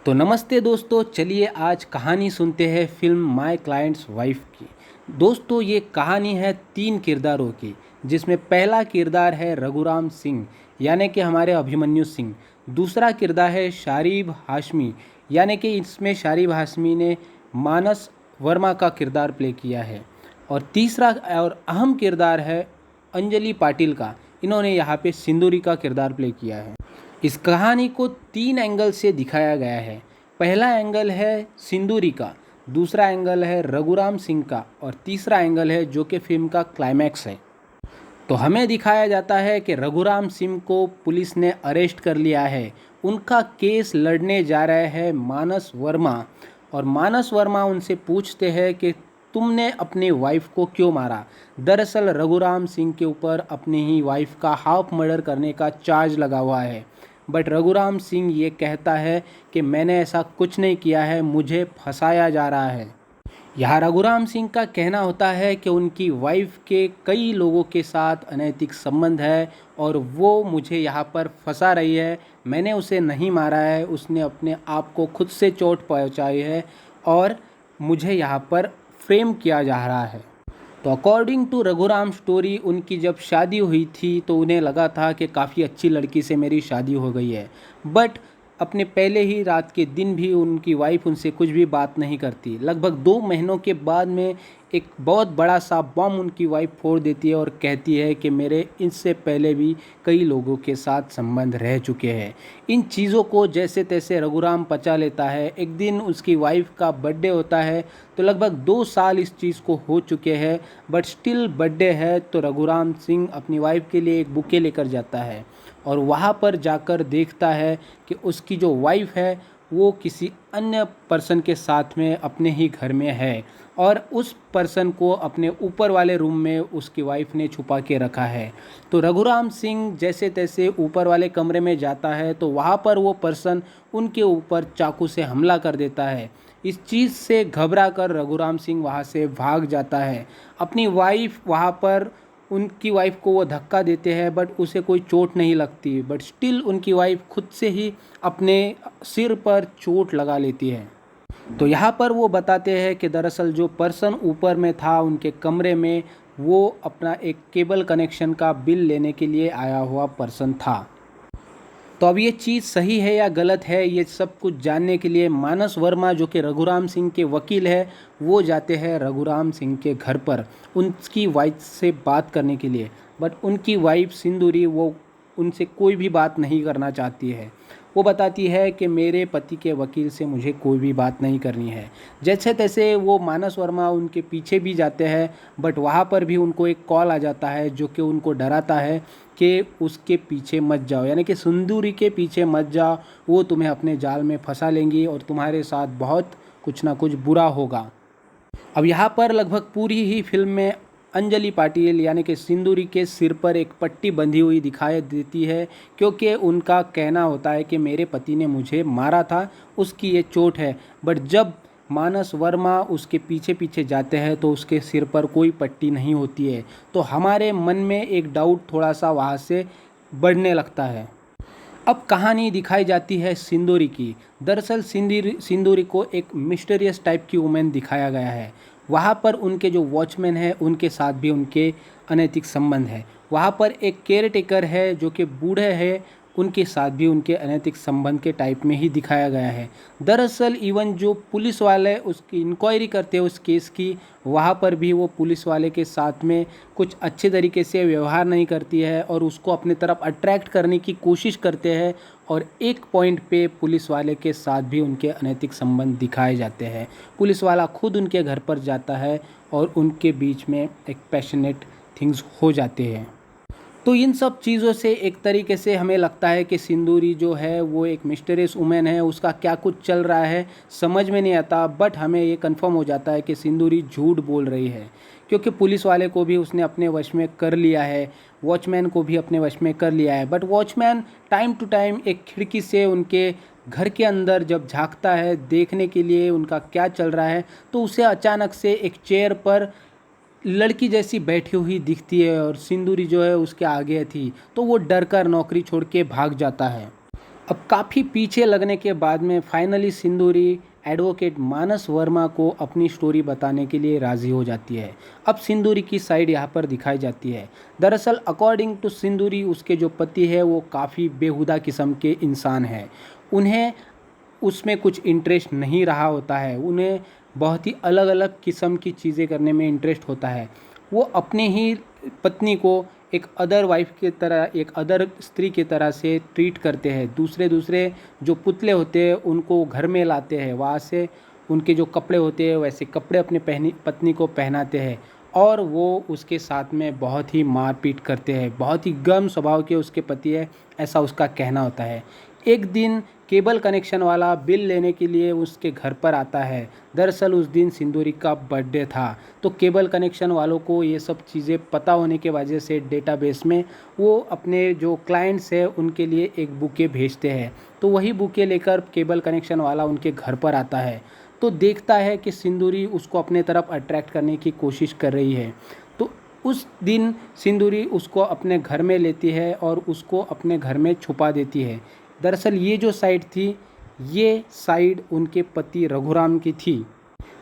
तो नमस्ते दोस्तों, चलिए आज कहानी सुनते हैं फिल्म माय क्लाइंट्स वाइफ की। दोस्तों, ये कहानी है 3 किरदारों की, जिसमें पहला किरदार है रघुराम सिंह, यानी कि हमारे अभिमन्यु सिंह। दूसरा किरदार है शारिब हाशमी, यानी कि इसमें शारिब हाशमी ने मानस वर्मा का किरदार प्ले किया है। और तीसरा और अहम किरदार है अंजलि पाटिल का। इन्होंने यहाँ पे सिंदूरी का किरदार प्ले किया है। इस कहानी को 3 एंगल से दिखाया गया है। पहला एंगल है सिंदूरी का, दूसरा एंगल है रघुराम सिंह का और तीसरा एंगल है जो कि फिल्म का क्लाइमैक्स है। तो हमें दिखाया जाता है कि रघुराम सिंह को पुलिस ने अरेस्ट कर लिया है। उनका केस लड़ने जा रहे हैं मानस वर्मा, और मानस वर्मा उनसे पूछते हैं कि तुमने अपनी वाइफ को क्यों मारा। दरअसल रघुराम सिंह के ऊपर अपनी ही वाइफ का हाफ मर्डर करने का चार्ज लगा हुआ है। बट रघुराम सिंह ये कहता है कि मैंने ऐसा कुछ नहीं किया है, मुझे फंसाया जा रहा है। यहाँ रघुराम सिंह का कहना होता है कि उनकी वाइफ के कई लोगों के साथ अनैतिक संबंध है और वो मुझे यहाँ पर फंसा रही है। मैंने उसे नहीं मारा है, उसने अपने आप को खुद से चोट पहुँचाई है और मुझे यहाँ पर फ्रेम किया जा रहा है। तो अकॉर्डिंग टू रघुराम स्टोरी, उनकी जब शादी हुई थी तो उन्हें लगा था कि काफ़ी अच्छी लड़की से मेरी शादी हो गई है। बट अपने पहले ही रात के दिन भी उनकी वाइफ उनसे कुछ भी बात नहीं करती। लगभग 2 महीनों के बाद में एक बहुत बड़ा सा बम उनकी वाइफ फोड़ देती है और कहती है कि मेरे इससे पहले भी कई लोगों के साथ संबंध रह चुके हैं। इन चीज़ों को जैसे तैसे रघुराम पचा लेता है। एक दिन उसकी वाइफ का बर्थडे होता है, तो लगभग 2 साल इस चीज़ को हो चुके हैं, बट स्टिल बर्थडे है। तो रघुराम सिंह अपनी वाइफ के लिए एक बुके लेकर जाता है और वहाँ पर जाकर देखता है कि उसकी जो वाइफ है वो किसी अन्य पर्सन के साथ में अपने ही घर में है, और उस पर्सन को अपने ऊपर वाले रूम में उसकी वाइफ ने छुपा के रखा है। तो रघुराम सिंह जैसे तैसे ऊपर वाले कमरे में जाता है तो वहाँ पर वो पर्सन उनके ऊपर चाकू से हमला कर देता है। इस चीज़ से घबरा कर रघुराम सिंह वहाँ से भाग जाता है। अपनी वाइफ वहाँ पर उनकी वाइफ को वो धक्का देते हैं, बट उसे कोई चोट नहीं लगती। बट स्टिल उनकी वाइफ खुद से ही अपने सिर पर चोट लगा लेती है। तो यहाँ पर वो बताते हैं कि दरअसल जो पर्सन ऊपर में था उनके कमरे में, वो अपना एक केबल कनेक्शन का बिल लेने के लिए आया हुआ पर्सन था। तो अब ये चीज़ सही है या गलत है, ये सब कुछ जानने के लिए मानस वर्मा जो कि रघुराम सिंह के वकील है, वो जाते हैं रघुराम सिंह के घर पर उनकी वाइफ से बात करने के लिए। बट उनकी वाइफ सिंदूरी वो उनसे कोई भी बात नहीं करना चाहती है। वो बताती है कि मेरे पति के वकील से मुझे कोई भी बात नहीं करनी है। जैसे तैसे वो मानस वर्मा उनके पीछे भी जाते हैं, बट वहाँ पर भी उनको एक कॉल आ जाता है जो कि उनको डराता है कि उसके पीछे मत जाओ, यानी कि सिंदूरी के पीछे मत जाओ, वो तुम्हें अपने जाल में फंसा लेंगी और तुम्हारे साथ बहुत कुछ ना कुछ बुरा होगा। अब यहाँ पर लगभग पूरी ही फिल्म में अंजलि पाटिल यानी कि सिंदूरी के सिर पर एक पट्टी बंधी हुई दिखाई देती है, क्योंकि उनका कहना होता है कि मेरे पति ने मुझे मारा था, उसकी ये चोट है। बट जब मानस वर्मा उसके पीछे पीछे जाते हैं तो उसके सिर पर कोई पट्टी नहीं होती है। तो हमारे मन में एक डाउट थोड़ा सा वहाँ से बढ़ने लगता है। अब कहानी दिखाई जाती है सिंदूरी की। दरअसल सिंदूरी को एक मिस्टीरियस टाइप की वुमेन दिखाया गया है। वहाँ पर उनके जो वॉचमैन हैं उनके साथ भी उनके अनैतिक संबंध है। वहाँ पर एक केयर टेकर है जो कि बूढ़े हैं, उनके साथ भी उनके अनैतिक संबंध के टाइप में ही दिखाया गया है। दरअसल इवन जो पुलिस वाले उसकी इंक्वायरी करते हैं उस केस की, वहाँ पर भी वो पुलिस वाले के साथ में कुछ अच्छे तरीके से व्यवहार नहीं करती है और उसको अपने तरफ अट्रैक्ट करने की कोशिश करते हैं। और एक पॉइंट पे पुलिस वाले के साथ भी उनके अनैतिक संबंध दिखाए जाते हैं। पुलिस वाला खुद उनके घर पर जाता है और उनके बीच में एक पैशनेट थिंग्स हो जाते हैं। तो इन सब चीज़ों से एक तरीके से हमें लगता है कि सिंदूरी जो है वो एक मिस्टीरियस वुमेन है, उसका क्या कुछ चल रहा है समझ में नहीं आता। बट हमें ये कंफर्म हो जाता है कि सिंदूरी झूठ बोल रही है, क्योंकि पुलिस वाले को भी उसने अपने वश में कर लिया है, वॉचमैन को भी अपने वश में कर लिया है। But watchman time to time एक खिड़की से उनके घर के अंदर जब झांकता है देखने के लिए उनका क्या चल रहा है, तो उसे अचानक से एक चेयर पर लड़की जैसी बैठी हुई दिखती है और सिंदूरी जो है उसके आगे थी। तो वो डर कर नौकरी छोड़ के भाग जाता है। अब काफ़ी पीछे लगने के बाद में फाइनली सिंदूरी एडवोकेट मानस वर्मा को अपनी स्टोरी बताने के लिए राज़ी हो जाती है। अब सिंदूरी की साइड यहाँ पर दिखाई जाती है। दरअसल अकॉर्डिंग टू सिंदूरी, उसके जो पति है वो काफ़ी बेहुदा किस्म के इंसान हैं। उन्हें उसमें कुछ इंटरेस्ट नहीं रहा होता है। उन्हें बहुत ही अलग अलग किस्म की चीज़ें करने में इंटरेस्ट होता है। वो अपने ही पत्नी को एक अदर वाइफ की तरह, एक अदर स्त्री की तरह से ट्रीट करते हैं। दूसरे दूसरे जो पुतले होते हैं उनको घर में लाते हैं, वहाँ से उनके जो कपड़े होते हैं वैसे कपड़े अपने पत्नी को पहनाते हैं और वो उसके साथ में बहुत ही मारपीट करते हैं। बहुत ही गर्म स्वभाव के उसके पति है, ऐसा उसका कहना होता है। एक दिन केबल कनेक्शन वाला बिल लेने के लिए उसके घर पर आता है। दरअसल उस दिन सिंदूरी का बर्थडे था, तो केबल कनेक्शन वालों को ये सब चीज़ें पता होने के वजह से डेटाबेस में वो अपने जो क्लाइंट्स हैं उनके लिए एक बुके भेजते हैं। तो वही बुके लेकर केबल कनेक्शन वाला उनके घर पर आता है, तो देखता है कि सिंदूरी उसको अपने तरफ अट्रैक्ट करने की कोशिश कर रही है। तो उस दिन सिंदूरी उसको अपने घर में लेती है और उसको अपने घर में छुपा देती है। दरअसल ये जो साइड थी, ये साइड उनके पति रघुराम की थी।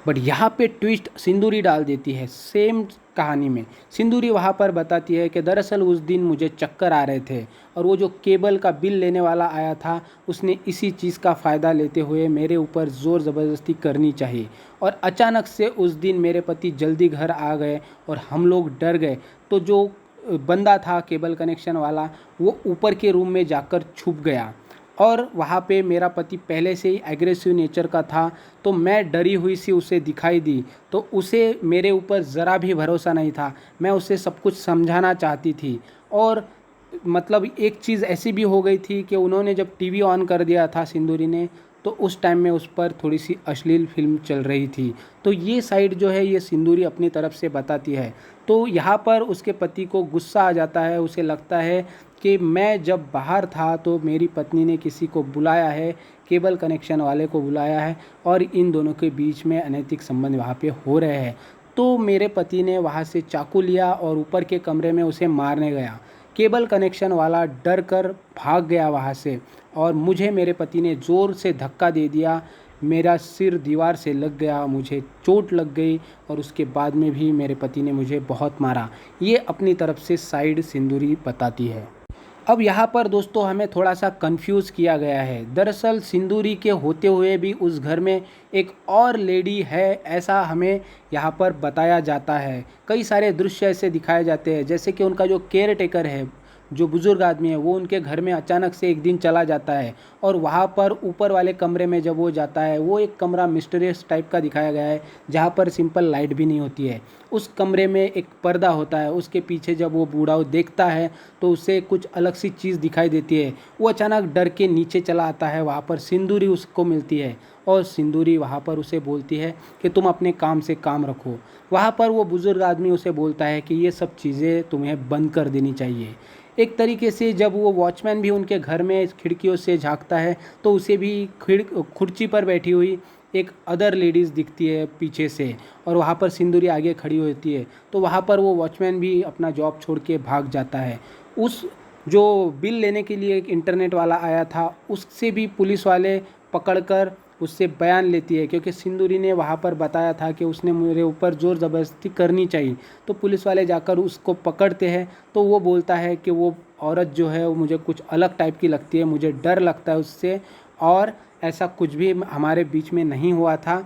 बट यहाँ पे ट्विस्ट सिंदूरी डाल देती है सेम कहानी में। सिंदूरी वहाँ पर बताती है कि दरअसल उस दिन मुझे चक्कर आ रहे थे और वो जो केबल का बिल लेने वाला आया था उसने इसी चीज़ का फ़ायदा लेते हुए मेरे ऊपर ज़ोर ज़बरदस्ती करनी चाहिए, और अचानक से उस दिन मेरे पति जल्दी घर आ गए और हम लोग डर गए। तो जो बंदा था केबल कनेक्शन वाला, वो ऊपर के रूम में जाकर छुप गया और वहाँ पे मेरा पति पहले से ही एग्रेसिव नेचर का था, तो मैं डरी हुई सी उसे दिखाई दी। तो उसे मेरे ऊपर ज़रा भी भरोसा नहीं था। मैं उसे सब कुछ समझाना चाहती थी और मतलब एक चीज़ ऐसी भी हो गई थी कि उन्होंने जब टीवी ऑन कर दिया था सिंदूरी ने, तो उस टाइम में उस पर थोड़ी सी अश्लील फिल्म चल रही थी। तो ये साइड जो है ये सिंदूरी अपनी तरफ से बताती है। तो यहाँ पर उसके पति को गुस्सा आ जाता है। उसे लगता है कि मैं जब बाहर था तो मेरी पत्नी ने किसी को बुलाया है, केबल कनेक्शन वाले को बुलाया है और इन दोनों के बीच में अनैतिक संबंध वहाँ पे हो रहे हैं। तो मेरे पति ने वहाँ से चाकू लिया और ऊपर के कमरे में उसे मारने गया। केबल कनेक्शन वाला डर कर भाग गया वहाँ से और मुझे मेरे पति ने ज़ोर से धक्का दे दिया। मेरा सिर दीवार से लग गया, मुझे चोट लग गई और उसके बाद में भी मेरे पति ने मुझे बहुत मारा। ये अपनी तरफ से साइड सिंदूरी बताती है। अब यहाँ पर दोस्तों हमें थोड़ा सा कंफ्यूज किया गया है। दरअसल सिंदूरी के होते हुए भी उस घर में एक और लेडी है, ऐसा हमें यहाँ पर बताया जाता है। कई सारे दृश्य ऐसे दिखाए जाते हैं, जैसे कि उनका जो केयर टेकर है, जो बुज़ुर्ग आदमी है, वो उनके घर में अचानक से एक दिन चला जाता है और वहाँ पर ऊपर वाले कमरे में जब वो जाता है, वो एक कमरा मिस्टीरियस टाइप का दिखाया गया है जहाँ पर सिंपल लाइट भी नहीं होती है। उस कमरे में एक पर्दा होता है, उसके पीछे जब वो बूढ़ा देखता है तो उसे कुछ अलग सी चीज़ दिखाई देती है। वो अचानक डर के नीचे चला आता है, वहाँ पर सिंदूरी उसको मिलती है और सिंदूरी वहाँ पर उसे बोलती है कि तुम अपने काम से काम रखो। वहाँ पर वो बुज़ुर्ग आदमी उसे बोलता है कि ये सब चीज़ें तुम्हें बंद कर देनी चाहिए। एक तरीके से जब वो वॉचमैन भी उनके घर में खिड़कियों से झांकता है तो उसे भी कुर्सी पर बैठी हुई एक अदर लेडीज़ दिखती है पीछे से और वहाँ पर सिंदूरी आगे खड़ी होती है। तो वहाँ पर वो वॉचमैन भी अपना जॉब छोड़ के भाग जाता है। उस जो बिल लेने के लिए एक इंटरनेट वाला आया था, उससे भी पुलिस वाले पकड़कर उससे बयान लेती है, क्योंकि सिंदूरी ने वहाँ पर बताया था कि उसने मेरे ऊपर ज़ोर ज़बरदस्ती करनी चाहिए। तो पुलिस वाले जाकर उसको पकड़ते हैं तो वो बोलता है कि वो औरत जो है वो मुझे कुछ अलग टाइप की लगती है, मुझे डर लगता है उससे और ऐसा कुछ भी हमारे बीच में नहीं हुआ था,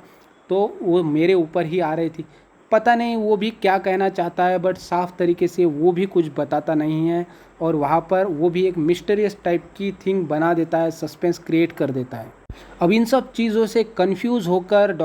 तो वो मेरे ऊपर ही आ रही थी। पता नहीं वो भी क्या कहना चाहता है, बट साफ तरीके से वो भी कुछ बताता नहीं है और वहाँ पर वो भी एक मिस्टीरियस टाइप की थिंग बना देता है, सस्पेंस क्रिएट कर देता है। अब इन सब चीज़ों से कंफ्यूज होकर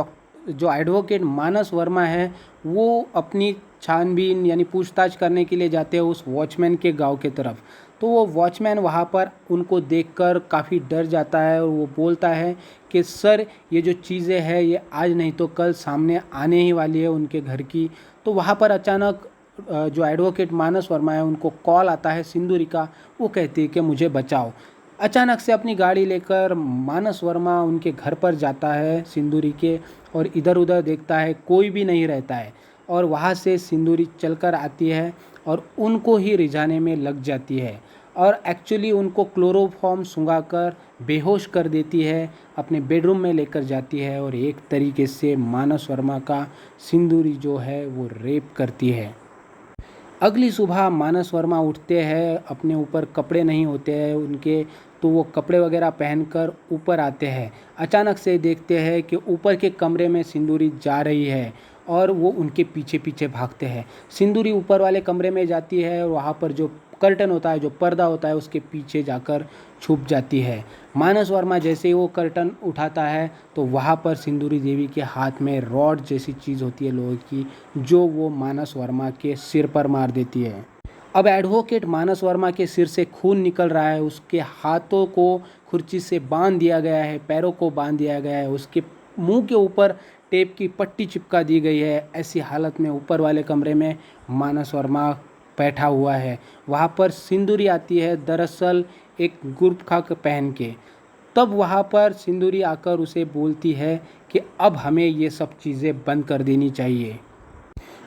जो एडवोकेट मानस वर्मा है वो अपनी छानबीन यानी पूछताछ करने के लिए जाते हैं उस वॉचमैन के गांव के तरफ। तो वो वॉचमैन वहाँ पर उनको देखकर काफ़ी डर जाता है और वो बोलता है कि सर, ये जो चीज़ें हैं ये आज नहीं तो कल सामने आने ही वाली है उनके घर की। तो वहाँ पर अचानक जो एडवोकेट मानस वर्मा है उनको कॉल आता है सिंदूरी का। वो कहती है कि मुझे बचाओ। अचानक से अपनी गाड़ी लेकर मानस वर्मा उनके घर पर जाता है सिंदूरी के और इधर उधर देखता है, कोई भी नहीं रहता है और वहाँ से सिंदूरी चलकर आती है और उनको ही रिझाने में लग जाती है। और एक्चुअली उनको क्लोरोफॉर्म सुंघाकर बेहोश कर देती है, अपने बेडरूम में लेकर जाती है और एक तरीके से मानस वर्मा का सिंदूरी जो है वो रेप करती है। अगली सुबह मानस वर्मा उठते हैं, अपने ऊपर कपड़े नहीं होते हैं उनके, तो वो कपड़े वगैरह पहनकर ऊपर आते हैं। अचानक से देखते हैं कि ऊपर के कमरे में सिंदूरी जा रही है और वो उनके पीछे पीछे भागते हैं। सिंदूरी ऊपर वाले कमरे में जाती है और वहाँ पर जो कर्टन होता है, जो पर्दा होता है, उसके पीछे जाकर छुप जाती है। मानस वर्मा जैसे ही वो कर्टन उठाता है तो वहाँ पर सिंदूरी देवी के हाथ में रॉड जैसी चीज़ होती है लोहे की, जो वो मानस वर्मा के सिर पर मार देती है। अब एडवोकेट मानस वर्मा के सिर से खून निकल रहा है, उसके हाथों को खुर्ची से बांध दिया गया है, पैरों को बांध दिया गया है, उसके मुंह के ऊपर टेप की पट्टी चिपका दी गई है। ऐसी हालत में ऊपर वाले कमरे में मानस वर्मा बैठा हुआ है। वहाँ पर सिंदूरी आती है, दरअसल एक गुरखा पहन के। तब वहाँ पर सिंदूरी आकर उसे बोलती है कि अब हमें ये सब चीज़ें बंद कर देनी चाहिए।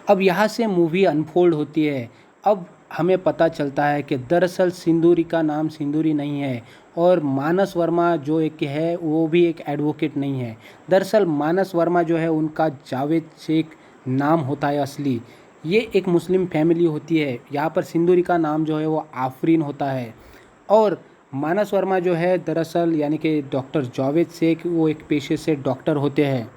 अब यहाँ से मूवी अनफोल्ड होती है। अब हमें पता चलता है कि दरअसल सिंदूरी का नाम सिंदूरी नहीं है और मानस वर्मा जो एक है वो भी एक एडवोकेट नहीं है। दरअसल मानस वर्मा जो है उनका जावेद शेख नाम होता है असली। ये एक मुस्लिम फैमिली होती है। यहाँ पर सिंदूरी का नाम जो है वो आफरीन होता है और मानस वर्मा जो है दरअसल यानी कि डॉक्टर जावेद शेख वो एक पेशे से डॉक्टर होते हैं।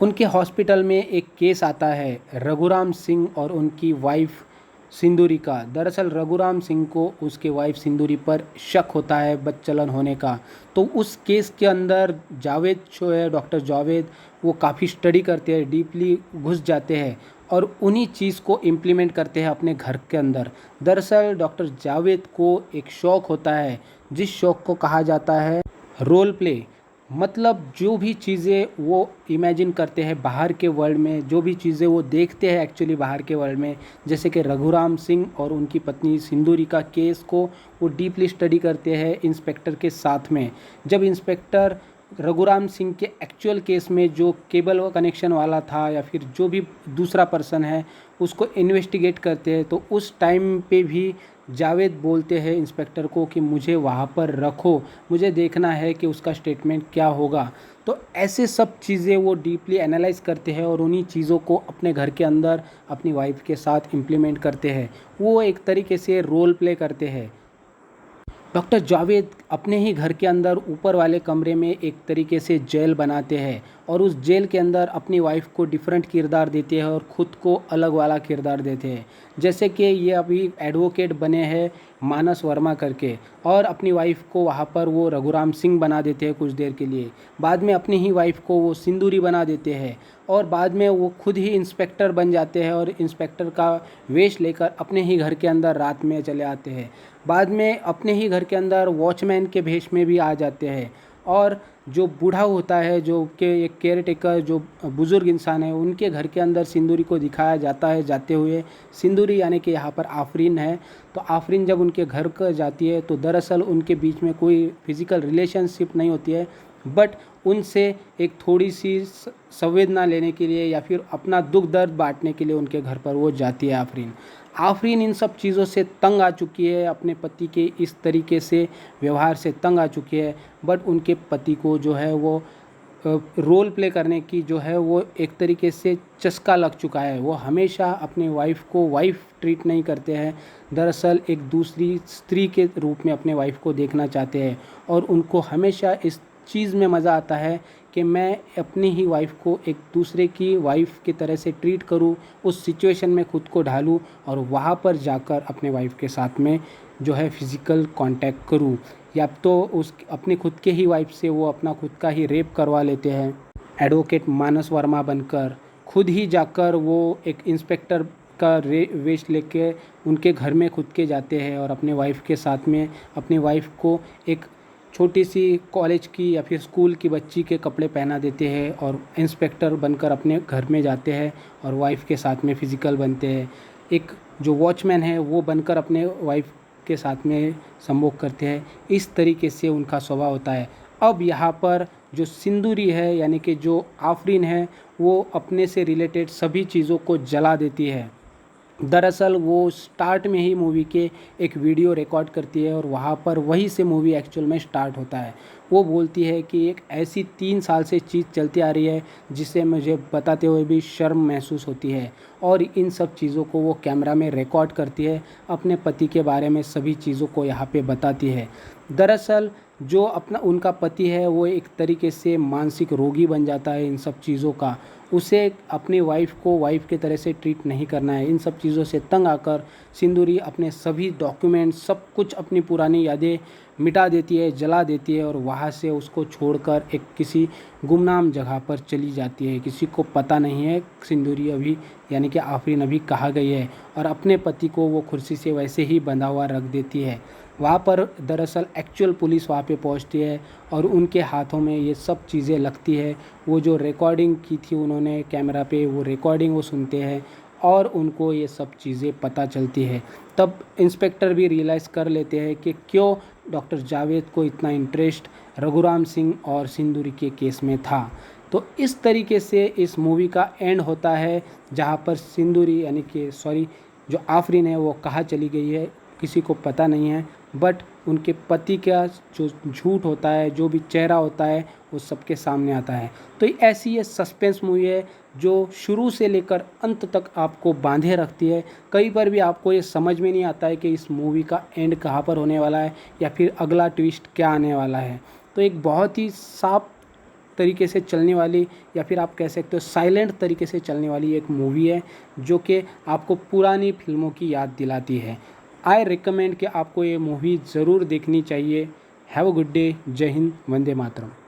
उनके हॉस्पिटल में एक केस आता है रघुराम सिंह और उनकी वाइफ सिंदूरी का। दरअसल रघुराम सिंह को उसके वाइफ सिंदूरी पर शक होता है बदचलन होने का। तो उस केस के अंदर जावेद जो है, डॉक्टर जावेद, वो काफ़ी स्टडी करते हैं, डीपली घुस जाते हैं और उन्हीं चीज़ को इम्प्लीमेंट करते हैं अपने घर के अंदर। दरअसल डॉक्टर जावेद को एक शौक़ होता है, जिस शौक़ को कहा जाता है रोल प्ले। मतलब जो भी चीज़ें वो इमेजिन करते हैं बाहर के वर्ल्ड में, जो भी चीज़ें वो देखते हैं एक्चुअली बाहर के वर्ल्ड में, जैसे कि रघुराम सिंह और उनकी पत्नी सिंदूरी का केस को वो डीपली स्टडी करते हैं इंस्पेक्टर के साथ में। जब इंस्पेक्टर रघुराम सिंह के एक्चुअल केस में जो केबल कनेक्शन वाला था या फिर जो भी दूसरा पर्सन है उसको इन्वेस्टिगेट करते हैं, तो उस टाइम पे भी जावेद बोलते हैं इंस्पेक्टर को कि मुझे वहाँ पर रखो, मुझे देखना है कि उसका स्टेटमेंट क्या होगा। तो ऐसे सब चीज़ें वो डीपली एनालाइज करते हैं और उन्हीं चीज़ों को अपने घर के अंदर अपनी वाइफ के साथ इम्प्लीमेंट करते हैं। वो एक तरीके से रोल प्ले करते हैं। डॉक्टर जावेद अपने ही घर के अंदर ऊपर वाले कमरे में एक तरीके से जेल बनाते हैं और उस जेल के अंदर अपनी वाइफ को डिफरेंट किरदार देते हैं और ख़ुद को अलग वाला किरदार देते हैं। जैसे कि ये अभी एडवोकेट बने हैं मानस वर्मा करके और अपनी वाइफ को वहाँ पर वो रघुराम सिंह बना देते हैं कुछ देर के लिए। बाद में अपनी ही वाइफ को वो सिंदूरी बना देते हैं और बाद में वो खुद ही इंस्पेक्टर बन जाते हैं और इंस्पेक्टर का वेश लेकर अपने ही घर के अंदर रात में चले आते हैं। बाद में अपने ही घर के अंदर वॉचमैन के भेष में भी आ जाते हैं और जो बूढ़ा होता है, जो कि एक केयर टेकर, जो बुज़ुर्ग इंसान है, उनके घर के अंदर सिंदूरी को दिखाया जाता है जाते हुए। सिंदूरी यानी कि यहाँ पर आफरीन है। तो आफरीन जब उनके घर पर जाती है तो दरअसल उनके बीच में कोई फिज़िकल रिलेशनशिप नहीं होती है, बट उनसे एक थोड़ी सी संवेदना लेने के लिए या फिर अपना दुख दर्द बांटने के लिए उनके घर पर वो जाती है आफरीन। आफरीन इन सब चीज़ों से तंग आ चुकी है, अपने पति के इस तरीके से व्यवहार से तंग आ चुकी है, बट उनके पति को जो है वो रोल प्ले करने की जो है वो एक तरीके से चस्का लग चुका है। वो हमेशा अपनी वाइफ को वाइफ ट्रीट नहीं करते हैं, दरअसल एक दूसरी स्त्री के रूप में अपने वाइफ को देखना चाहते हैं और उनको हमेशा इस चीज़ में मज़ा आता है कि मैं अपनी ही वाइफ को एक दूसरे की वाइफ की तरह से ट्रीट करूं, उस सिचुएशन में खुद को ढालूं और वहाँ पर जाकर अपने वाइफ के साथ में जो है फिज़िकल कांटेक्ट करूं, या तो उस अपने खुद के ही वाइफ से वो अपना खुद का ही रेप करवा लेते हैं। एडवोकेट मानस वर्मा बनकर खुद ही जाकर वो एक इंस्पेक्टर का वेश लेके उनके घर में खुद के जाते हैं और अपने वाइफ के साथ में अपनी वाइफ को एक छोटी सी कॉलेज की या फिर स्कूल की बच्ची के कपड़े पहना देते हैं और इंस्पेक्टर बनकर अपने घर में जाते हैं और वाइफ के साथ में फ़िज़िकल बनते हैं। एक जो वॉचमैन है वो बनकर अपने वाइफ के साथ में संभोग करते हैं। इस तरीके से उनका स्वभाव होता है। अब यहाँ पर जो सिंदूरी है यानी कि जो आफरीन है वो अपने से रिलेटेड सभी चीज़ों को जला देती है दरअसल वो स्टार्ट में ही मूवी के एक वीडियो रिकॉर्ड करती है और वहाँ पर वहीं से मूवी एक्चुअल में स्टार्ट होता है। वो बोलती है कि एक ऐसी 3 साल से चीज़ चलती आ रही है जिसे मुझे बताते हुए भी शर्म महसूस होती है, और इन सब चीज़ों को वो कैमरा में रिकॉर्ड करती है, अपने पति के बारे में सभी चीज़ों को यहाँ पे बताती है। दरअसल जो अपना उनका पति है वो एक तरीके से मानसिक रोगी बन जाता है इन सब चीज़ों का। उसे अपनी वाइफ़ को वाइफ़ के तरह से ट्रीट नहीं करना है। इन सब चीज़ों से तंग आकर सिंदूरी अपने सभी डॉक्यूमेंट, सब कुछ, अपनी पुरानी यादें मिटा देती है, जला देती है और वहाँ से उसको छोड़कर एक किसी गुमनाम जगह पर चली जाती है। किसी को पता नहीं है सिंदूरी अभी, यानी कि आफरीन अभी कहाँ गई है, और अपने पति को वो कुर्सी से वैसे ही बंधा हुआ रख देती है। वहाँ पर दरअसल एक्चुअल पुलिस वहाँ पे पहुँचती है और उनके हाथों में ये सब चीज़ें लगती है। वो जो रिकॉर्डिंग की थी उन्होंने कैमरा पे, वो रिकॉर्डिंग वो सुनते हैं और उनको ये सब चीज़ें पता चलती है। तब इंस्पेक्टर भी रियलाइज़ कर लेते हैं कि क्यों डॉक्टर जावेद को इतना इंटरेस्ट रघुराम सिंह और सिंदूरी के केस में था। तो इस तरीके से इस मूवी का एंड होता है, जहाँ पर सिंदूरी यानी कि जो आफरीन है वो कहाँ चली गई है किसी को पता नहीं है, बट उनके पति का जो झूठ होता है, जो भी चेहरा होता है, वो सबके सामने आता है। तो ऐसी ये सस्पेंस मूवी है जो शुरू से लेकर अंत तक आपको बांधे रखती है। कई बार भी आपको ये समझ में नहीं आता है कि इस मूवी का एंड कहाँ पर होने वाला है या फिर अगला ट्विस्ट क्या आने वाला है। तो एक बहुत ही साफ तरीके से चलने वाली, या फिर आप कह सकते हो साइलेंट तरीके से चलने वाली एक मूवी है जो कि आपको पुरानी फिल्मों की याद दिलाती है। आई रिकमेंड कि आपको ये मूवी ज़रूर देखनी चाहिए। Have a good day. जय हिंद, वंदे मातरम।